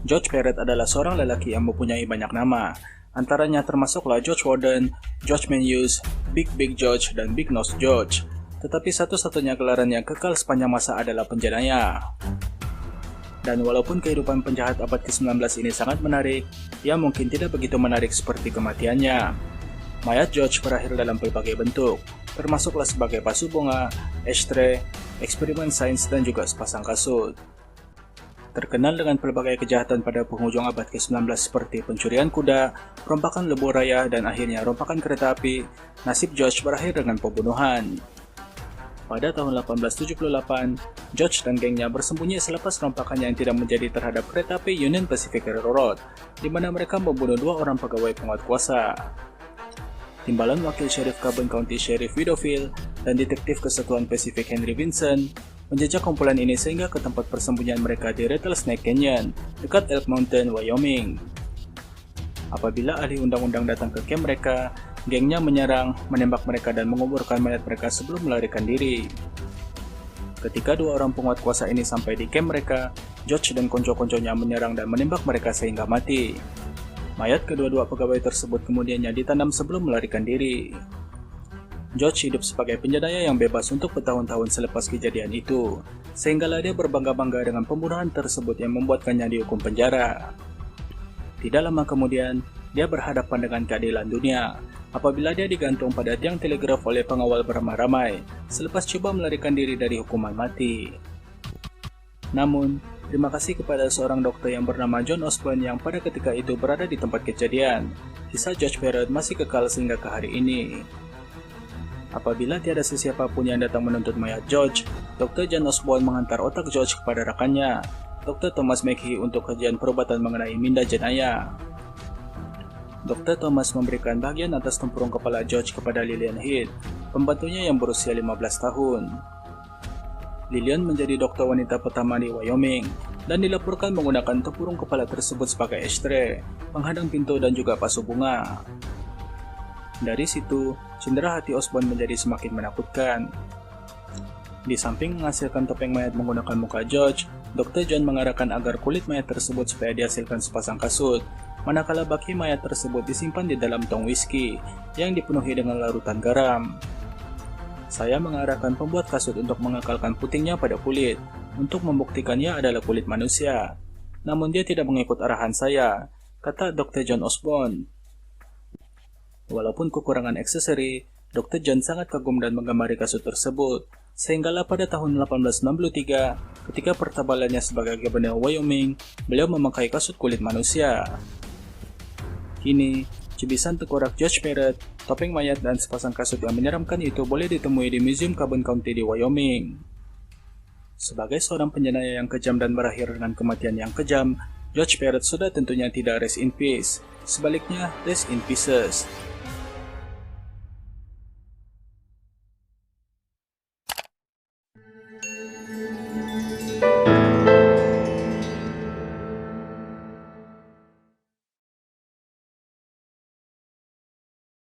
George Parrott adalah seorang lelaki yang mempunyai banyak nama. Antaranya termasuklah George Warden, George Menzies, Big George, dan Big Nose George. Tetapi satu-satunya gelaran yang kekal sepanjang masa adalah penjenayah. Dan walaupun kehidupan penjahat abad ke-19 ini sangat menarik, ia mungkin tidak begitu menarik seperti kematiannya. Mayat George berakhir dalam berbagai bentuk, termasuklah sebagai pasu bunga, ashtray, eksperimen sains, dan juga sepasang kasut. Terkenal dengan pelbagai kejahatan pada penghujung abad ke-19 seperti pencurian kuda, perompakan lebuh raya, dan akhirnya rompakan kereta api, nasib George berakhir dengan pembunuhan. Pada tahun 1878, George dan gengnya bersembunyi selepas rompakan yang tidak menjadi terhadap kereta api Union Pacific Railroad, di mana mereka membunuh 2 orang pegawai penguat kuasa. Timbalan Wakil Sheriff Carbon County Sheriff Widowfield dan Detektif Kesatuan Pacific Henry Vinson menjejak kumpulan ini sehingga ke tempat persembunyian mereka di Rattlesnake Canyon, dekat Elk Mountain, Wyoming. Apabila ahli undang-undang datang ke kamp mereka, gengnya menyerang, menembak mereka dan menguburkan mayat mereka sebelum melarikan diri. Ketika 2 orang penguat kuasa ini sampai di kamp mereka, George dan konco-konconya menyerang dan menembak mereka sehingga mati. Mayat kedua-dua pegawai tersebut kemudiannya ditanam sebelum melarikan diri. George hidup sebagai penjenayah yang bebas untuk bertahun-tahun selepas kejadian itu, sehinggalah dia berbangga-bangga dengan pembunuhan tersebut yang membuatkannya dihukum penjara. Tidak lama kemudian, dia berhadapan dengan keadilan dunia, apabila dia digantung pada tiang telegraf oleh pengawal beramai-ramai, selepas coba melarikan diri dari hukuman mati. Namun, terima kasih kepada seorang dokter yang bernama John Osborne yang pada ketika itu berada di tempat kejadian, kisah George Parrott masih kekal sehingga ke hari ini. Apabila tiada sesiapa pun yang datang menuntut mayat George, Dr. John Osborne menghantar otak George kepada rekannya, Dr. Thomas McKee, untuk kajian perubatan mengenai minda jenayah. Dr. Thomas memberikan bagian atas tempurung kepala George kepada Lillian Heath, pembantunya yang berusia 15 tahun. Lillian menjadi dokter wanita pertama di Wyoming, dan dilaporkan menggunakan tempurung kepala tersebut sebagai ashtray, penghadang pintu, dan juga pasu bunga. Dari situ, cindera hati Osborne menjadi semakin menakutkan. Di samping menghasilkan topeng mayat menggunakan muka George, Dr. John mengarahkan agar kulit mayat tersebut supaya dihasilkan sepasang kasut, manakala baki mayat tersebut disimpan di dalam tong whisky yang dipenuhi dengan larutan garam. Saya mengarahkan pembuat kasut untuk mengekalkan putingnya pada kulit, untuk membuktikannya adalah kulit manusia. Namun dia tidak mengikut arahan saya, kata Dr. John Osborne. Walaupun kekurangan aksesori, Dr. John sangat kagum dan menggembari kasut tersebut, sehinggalah pada tahun 1863, ketika pertabalannya sebagai gubernur Wyoming, beliau memakai kasut kulit manusia. Kini, cibisan tengkorak George Parrott, topeng mayat, dan sepasang kasut yang menyeramkan itu boleh ditemui di Museum Carbon County di Wyoming. Sebagai seorang penjenayah yang kejam dan berakhir dengan kematian yang kejam, George Parrott sudah tentunya tidak rest in peace, sebaliknya rest in pieces.